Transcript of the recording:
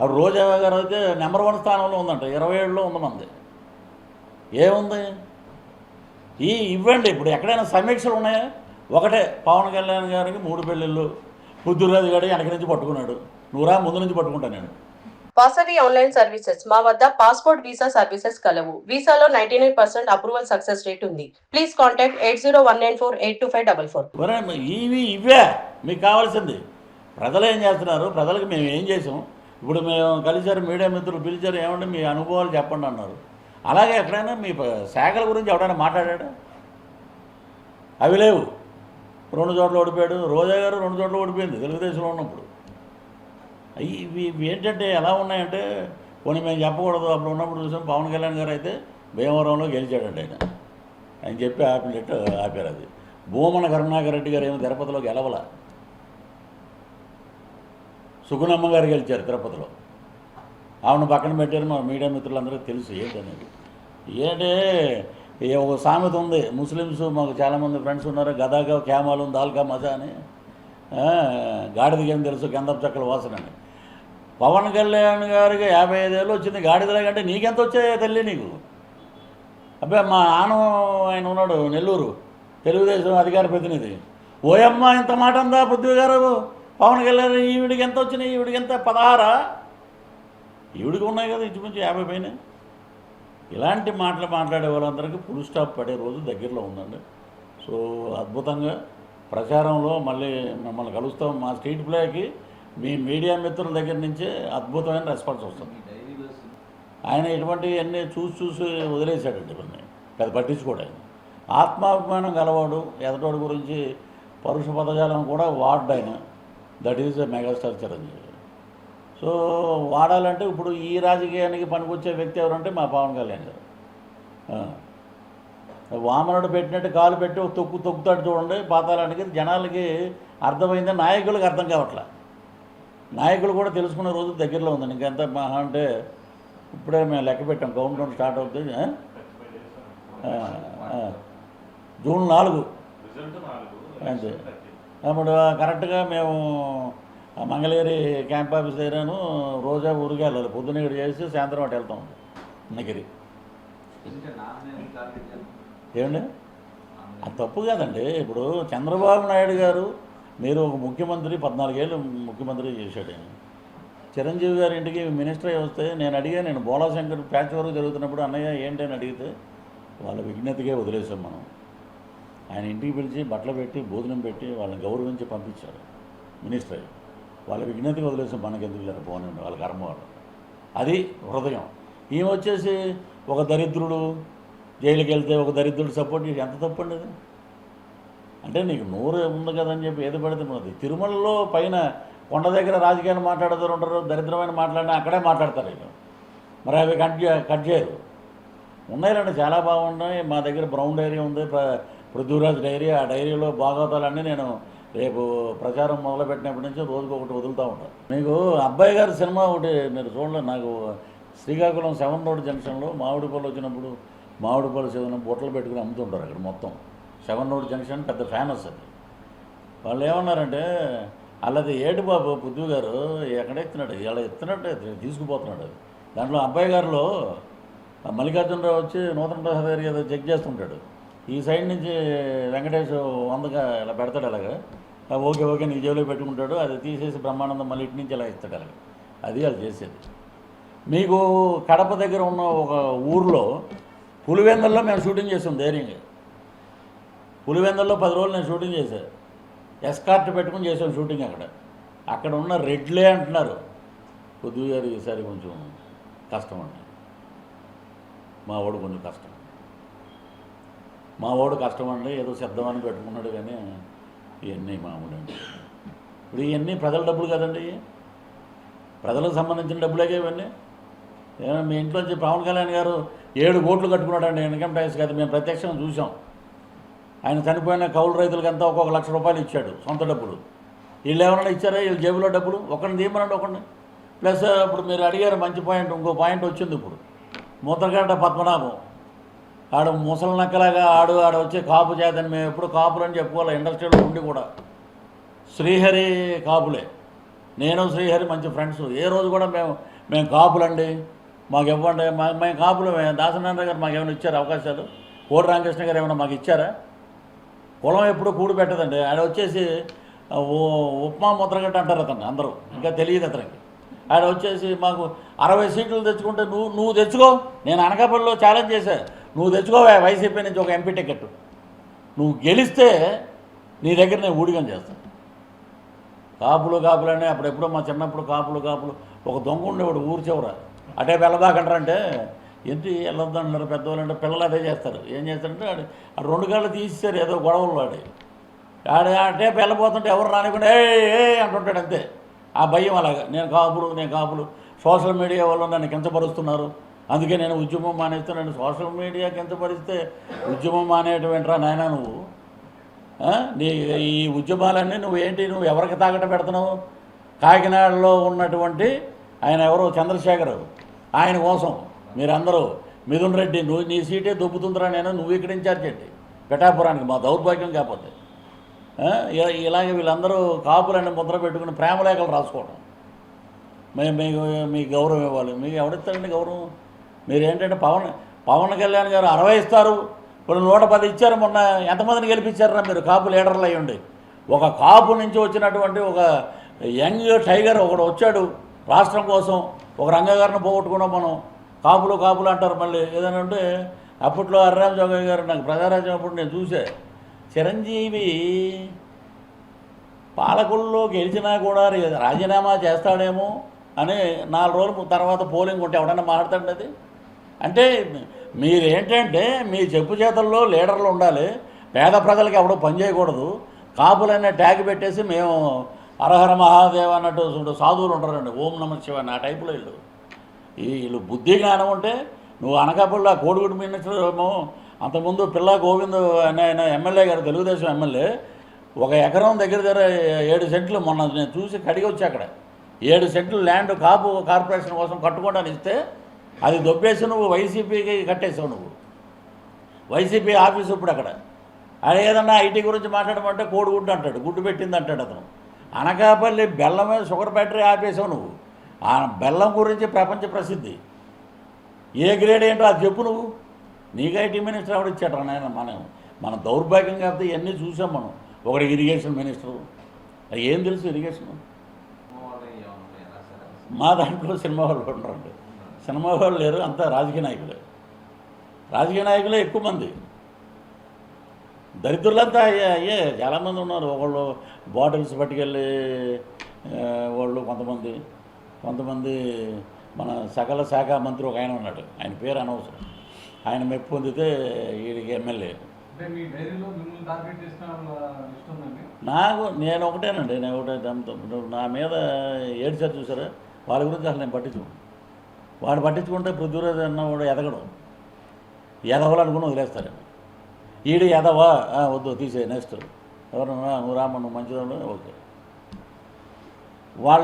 ఆ రోజా గారు అయితే నెంబర్ 1 స్థానంలో ఉందంట, 27లో ఉంది మంది. ఏముంది ఇవ్వండి. ఇప్పుడు ఎక్కడైనా సమీక్షలు ఉన్నాయా? ఒకటే, పవన్ కళ్యాణ్ గారికి 3 పెళ్ళిళ్ళు, బుద్ధిరాజు గారు వెనక నుంచి పట్టుకున్నాడు, నువ్వురా ముందు నుంచి పట్టుకుంటా నేను. Vasavi online services. మా వద్ద పాస్పోర్ట్ వీసా సర్వీసెస్ కలవు. వీసాలో 99% అప్రూవల్ సక్సెస్ రేట్ ఉంది. Please contact 8019482544. ఇవే మీకు కావాల్సింది. ప్రజలు ఏం చేస్తున్నారు, ప్రజలకు మేము ఏం చేసాం? ఇప్పుడు మేము కలిసారు, మీడియా మిత్రులు పిలిచారు, ఏమంటే మీ అనుభవాలు చెప్పండి అన్నారు. అలాగే ఎక్కడైనా మీ శాఖల గురించి ఎవడైనా మాట్లాడా? అవి లేవు. 2 చోట్ల ఓడిపోయాడు రోజా గారు, 2 చోట్ల ఓడిపోయింది తెలుగుదేశంలో ఉన్నప్పుడు. ఇవి ఏంటంటే ఎలా ఉన్నాయంటే, కొన్ని మేము చెప్పకూడదు. అప్పుడు ఉన్నప్పుడు చూసాం, పవన్ కళ్యాణ్ గారు అయితే భీమవరంలో గెలిచాడండి ఆయన చెప్పి ఆపారు. అది భూమన కరుణాకర్ రెడ్డి గారు ఏమో తిరుపతిలో గెలవల, సుగుణమ్మ గారు గెలిచారు తిరుపతిలో. ఆవిడ పక్కన పెట్టారు. మా మీడియా మిత్రులందరికీ తెలుసు ఏంటనేది. ఏంటంటే ఒక సామెత ఉంది, ముస్లిమ్స్ మాకు చాలామంది ఫ్రెండ్స్ ఉన్నారు, గదాగా క్యామాలు దాల్కా మజా అని. గాడిదకి ఏం తెలుసు గంధపు చక్కల వాసన అని. పవన్ కళ్యాణ్ గారికి 55 ఏళ్ళు వచ్చింది, గాడిదల కంటే నీకెంత వచ్చాయో తల్లి నీకు? అబ్బాయి మా ఆయన ఉన్నాడు నెల్లూరు, తెలుగుదేశం అధికార ప్రతినిధి. ఓయమ్మ ఇంత మాట అందా పృథ్వీ గారు, పవన్ కళ్యాణ్ ఈవిడికి ఎంత వచ్చినాయి, ఈవిడికి ఎంత 16? ఈవిడికి ఉన్నాయి కదా ఇంచుమించు 50 పైన. ఇలాంటి మాటలు మాట్లాడే వాళ్ళందరికీ ఫుల్ స్టాప్ పడే రోజు దగ్గరలో ఉందండి. సో అద్భుతంగా ప్రచారంలో మళ్ళీ మిమ్మల్ని కలుస్తాం. మా స్ట్రీట్ ప్లేకి మీ మీడియా మిత్రుల దగ్గర నుంచే అద్భుతమైన రెస్పాన్స్ వస్తుంది. ఆయన ఇటువంటివన్నీ చూసి వదిలేశాడండి. ఇవన్నీ పెద్ద పట్టించుకోవడం. ఆత్మాభిమానం గలవాడు, ఎదటోడి గురించి పరుష పదజాలం కూడా వాడ్డాయన. That is a megastar Chiranjeevi. So వాడాలంటే ఇప్పుడు ఈ రాజకీయానికి పనికొచ్చే వ్యక్తి ఎవరంటే మా పవన్ కళ్యాణ్ గారు. వామనుడు పెట్టినట్టు కాలు పెట్టి తొక్కుతాడు చూడండి పాతాళానికి. జనాలకి అర్థమైంది, నాయకులకు అర్థం కావట్లే. నాయకులు కూడా తెలుసుకునే రోజు దగ్గరలో ఉందండి. ఇంకెంత మహా అంటే ఇప్పుడే మేము లెక్క పెట్టాం, కౌంట్ డౌన్ స్టార్ట్ అవుతుంది. జూన్ 4 అంతే. అప్పుడు కరెక్ట్గా మేము మంగళగిరి క్యాంప్ ఆఫీస్ దగ్గరను రోజా ఊరికి వెళ్ళాలి. పొద్దున్న ఇక్కడ చేసి సాయంత్రం అటు వెళ్తాం నగిరి. ఏమండి అది తప్పు కాదండి. ఇప్పుడు చంద్రబాబు నాయుడు గారు, మీరు ఒక ముఖ్యమంత్రి 14 ఏళ్ళు ముఖ్యమంత్రి చేశాడు ఆయన. చిరంజీవి గారి ఇంటికి మినిస్టర్ అయ్యి వస్తే నేను బోలాశంకర్ ప్యాచ్ వరకు జరుగుతున్నప్పుడు అన్నయ్య ఏంటి అని అడిగితే వాళ్ళ విజ్ఞతకే వదిలేసాం మనం. ఆయన ఇంటికి పిలిచి బట్టలు పెట్టి భోజనం పెట్టి వాళ్ళని గౌరవించి పంపించారు మినిస్టర్ అయ్యి. వాళ్ళ విజ్ఞతకి వదిలేసాం, మనకెందుకు లేరు పోనండి, వాళ్ళ కర్మ వాళ్ళు. అది హృదయం. ఈమె వచ్చేసి ఒక దరిద్రుడు జైలుకి వెళ్తే ఒక దరిద్రుడు సపోర్ట్ చేసి ఎంత తప్పండి అది? అంటే నీకు నోరు ఉంది కదని చెప్పి ఏది పడితే ఉన్నది. తిరుమలలో పైన కొండ దగ్గర రాజకీయాలు మాట్లాడుతూ ఉంటారు, దరిద్రమైన మాట్లాడినా అక్కడే మాట్లాడతారు వీళ్ళు. మరి అవి కట్ చేయరు. ఉన్నాయిలండి, చాలా బాగున్నాయి. మా దగ్గర బ్రౌన్ డైరీ ఉంది, పృథ్వీరాజ్ డైరీ. ఆ డైరీలో భాగవతాలన్నీ నేను రేపు ప్రచారం మొదలుపెట్టినప్పటి నుంచి రోజుకొకటి వదులుతూ ఉంటాను. మీకు అబ్బాయి గారి సినిమా ఒకటి మీరు చూడలేదు. నాకు శ్రీకాకుళం 7 రోడ్ జంక్షన్లో మామిడిపళ్ళు వచ్చినప్పుడు మామిడిపళ్ళు సేవన బొట్టలు పెట్టుకుని అమ్ముతుంటారు అక్కడ మొత్తం. 7 రోడ్ జంక్షన్ పెద్ద ఫేమస్ అది. వాళ్ళు ఏమన్నారంటే, అలాది ఏడు బాబు పృథ్వీ గారు ఎక్కడ ఎత్తున్నాడు, ఇలా ఎత్తున్నట్టే తీసుకుపోతున్నాడు. అది దాంట్లో అబ్బాయి గారిలో మల్లికార్జునరావు వచ్చి నూతన ప్రసాద్ గారికి ఏదో చెక్ చేస్తుంటాడు. ఈ సైడ్ నుంచి వెంకటేష్ 100గా ఇలా పెడతాడు. అలాగా ఓకే నీ జేబులో పెట్టుకుంటాడు. అది తీసేసి బ్రహ్మానందం మళ్ళీ ఇటు నుంచి ఇలా ఇస్తాడు. అలాగే అది వాళ్ళు చేసేది. మీకు కడప దగ్గర ఉన్న ఒక ఊరిలో పులివెందుల్లో మేము షూటింగ్ చేసాం ధైర్యంగా. పులివెందుల్లో 10 రోజులు నేను షూటింగ్ చేశాను. ఎస్కార్ట్ పెట్టుకుని చేసాం షూటింగ్. అక్కడ ఉన్న రెడ్లే అంటున్నారు పృథ్వీ గారు ఈసారి కొంచెం కష్టం అండి, మా వాడు కొంచెం కష్టం, అండి ఏదో శబ్దమని పెట్టుకున్నాడు. కానీ ఇవన్నీ మామూలు అండి. ఇప్పుడు ఇవన్నీ ప్రజల డబ్బులు కదండి, ప్రజలకు సంబంధించిన డబ్బులేగా ఇవన్నీ. ఏమైనా మీ ఇంట్లోంచి పవన్ కళ్యాణ్ గారు 7 కోట్లు కట్టుకున్నాడండి ఇన్కమ్ ట్యాక్స్ కదా, మేము ప్రత్యక్షంగా చూసాం. ఆయన చనిపోయిన కౌలు రైతులకంతా ఒక్కొక్క ₹1,00,000 ఇచ్చాడు సొంత డబ్బులు. వీళ్ళు ఏమైనా ఇచ్చారా? వీళ్ళు జేబులో డబ్బులు ఒకరిని తీయమనండి, ఒకరిని. ప్లస్ ఇప్పుడు మీరు అడిగారు మంచి పాయింట్, ఇంకో పాయింట్ వచ్చింది ఇప్పుడు. ముద్రగడ్డ పద్మనాభం ఆడు ముసలి నక్కలాగా ఆడు వచ్చే కాపు చేతని మేము ఎప్పుడు కాపులని చెప్పుకోవాలి ఇండస్ట్రీలో ఉండి కూడా. శ్రీహరి కాపులే, నేను శ్రీహరి మంచి ఫ్రెండ్స్. ఏ రోజు కూడా మేము కాపులండి మాకు ఇవ్వండి, మేము కాపులు, దాసనారాయణ గారు మాకు ఏమైనా ఇచ్చారు అవకాశాలు? కోడి రామకృష్ణ గారు ఏమైనా మాకు ఇచ్చారా? కులం ఎప్పుడు కూడు పెట్టదండి. ఆయన వచ్చేసి ఉప్మా ముద్రగడ్డ అంటారు అతను, అందరూ ఇంకా తెలియదు అతనికి. ఆయన వచ్చేసి మాకు 60 సీట్లు తెచ్చుకుంటే నువ్వు తెచ్చుకో, నేను అనకాపల్లిలో ఛాలెంజ్ చేశా, నువ్వు తెచ్చుకోవా వైసీపీ నుంచి ఒక ఎంపీ టికెట్, నువ్వు గెలిస్తే నీ దగ్గర నేను ఊడిగం చేస్తాను. కాపులని అప్పుడెప్పుడో మా చిన్నప్పుడు కాపులు ఒక దొంగ ఉండేవాడు ఊరు చివర, అటే వెళ్ళదాకంటారంటే ఏంటి వెళ్ళొద్దన్నారు పెద్దవాళ్ళు, అంటే పిల్లలు అదే చేస్తారు. ఏం చేస్తారంటే ఆడు 2 కాళ్ళు తీసేశారు ఏదో గొడవలు అటే వెళ్ళబోతుంటే ఎవరు రానికుండా ఏ అంటుంటాడు అంతే. ఆ భయం అలాగా. నేను కాపులు సోషల్ మీడియా వాళ్ళు నన్ను కించపరుస్తున్నారు, అందుకే నేను ఉద్యమం మానేస్తున్నాను. సోషల్ మీడియా కించపరిస్తే ఉద్యమం మానేటువంటిరా నాయన నువ్వు? నీ ఈ ఉద్యమాలన్నీ నువ్వు ఎవరికి తాకట పెడుతున్నావు? కాకినాడలో ఉన్నటువంటి ఆయన ఎవరో చంద్రశేఖర్, ఆయన కోసం మీరందరూ మిథున్ రెడ్డి నీ సీటే దొబ్బుతుందిరా నేను, నువ్వు ఇక్కడ ఇన్ఛార్జ్ ఏంటి పిఠాపురానికి? మా దౌర్భాగ్యం కాకపోతే ఇలాగే వీళ్ళందరూ కాపులని ముద్ర పెట్టుకుని ప్రేమలేఖలు రాసుకోవడం. మీకు గౌరవం ఇవ్వాలి. మీకు ఎవరిస్తారండి గౌరవం? మీరేంటంటే పవన్ కళ్యాణ్ గారు 60 ఇస్తారు, ఇప్పుడు 110 ఇచ్చారు. మొన్న ఎంతమందిని గెలిపించారా మీరు కాపు లీడర్లు అయ్యండి? ఒక కాపు నుంచి వచ్చినటువంటి ఒక యంగ్ టైగర్ ఒకడు వచ్చాడు రాష్ట్రం కోసం. ఒక రంగగారిని పోగొట్టుకున్నాం మనం. కాపులు అంటారు మళ్ళీ ఏదైనా ఉంటే. అప్పట్లో అర్రామ్ జోగయ్య గారు నాకు ప్రజారాజ్యం అప్పుడు నేను చూసే, చిరంజీవి పాలకుల్లో గెలిచినా కూడా రాజీనామా చేస్తాడేమో అని 4 రోజుల తర్వాత పోలింగ్ ఉంటే ఎవడన్నా మాట్లాడతాడు. అది అంటే మీరేంటంటే మీ చెప్పు చేతల్లో లీడర్లు ఉండాలి, పేద ప్రజలకు ఎవడో పని చేయకూడదు. కాపులనే ట్యాగ్ పెట్టేసి మేము హరహర మహాదేవ్ అన్నట్టు సాధువులు ఉంటారండి, ఓం నమ శివ ఆ టైపులో వీళ్ళు బుద్ధి జ్ఞానం ఉంటే. నువ్వు అనకాపల్లి ఆ కోడిగుడి మినిస్టర్ ఏమో అంతకుముందు పిల్లా గోవింద్ ఆయన ఎమ్మెల్యే గారు, తెలుగుదేశం ఎమ్మెల్యే, 1 ఎకరం దగ్గర 7 సెంట్లు మొన్న నేను చూసి కడిగి వచ్చి అక్కడ 7 సెంట్లు ల్యాండ్ కాపు కార్పొరేషన్ కోసం కట్టుకోవడానికి ఇస్తే అది దొబ్బేసి నువ్వు వైసీపీకి కట్టేసావు. నువ్వు వైసీపీ ఆఫీసు ఇప్పుడు అక్కడ. అది ఏదన్నా ఐటీ గురించి మాట్లాడమంటే కోడిగుడ్డు అంటాడు, గుడ్డు పెట్టింది అంటాడు అతను. అనకాపల్లి బెల్లమే షుగర్ ఫ్యాక్టరీ ఆపేసావు నువ్వు. ఆ బెల్లం గురించి ప్రపంచ ప్రసిద్ధి. ఏ గ్రేడ్ ఏంటో అది చెప్పు నువ్వు. నీకు ఐటీ మినిస్టర్ ఎవడు ఇచ్చాడు నాయన? మన దౌర్భాగ్యం కాకపోతే ఇవన్నీ చూసాం మనం. ఒకటి ఇరిగేషన్ మినిస్టరు, ఏం తెలుసు ఇరిగేషన్? మా దాంట్లో సినిమా వాళ్ళు ఉంటారండి. సినిమా వాళ్ళు లేరు, అంతా రాజకీయ నాయకులే ఎక్కువ మంది. దరిద్రులంతా చాలామంది ఉన్నారు. ఒకళ్ళు బాటిల్స్ పట్టుకెళ్ళి వాళ్ళు, కొంతమంది మన సకల శాఖ మంత్రి ఒక ఆయన ఉన్నాడు, ఆయన పేరు అనవసరం, ఆయన మెప్పు పొందితే వీడికి ఎమ్మెల్యే. నేను ఒకటేనండి, నా మీద ఏడ్చారు చూసారా, వాళ్ళ గురించి అసలు నేను పట్టించుకోను. వాడు పట్టించుకుంటే పృథ్వీరాజ్ అన్న వాడు ఎదగడం, ఎదవలు అనుకుని వదిలేస్తారు. ఈడు ఎదవా వద్దు తీసే నెక్స్ట్ ఎవరన్నా నువ్వు రామ్మ నువ్వు మంచిదా ఓకే. వాళ్ళు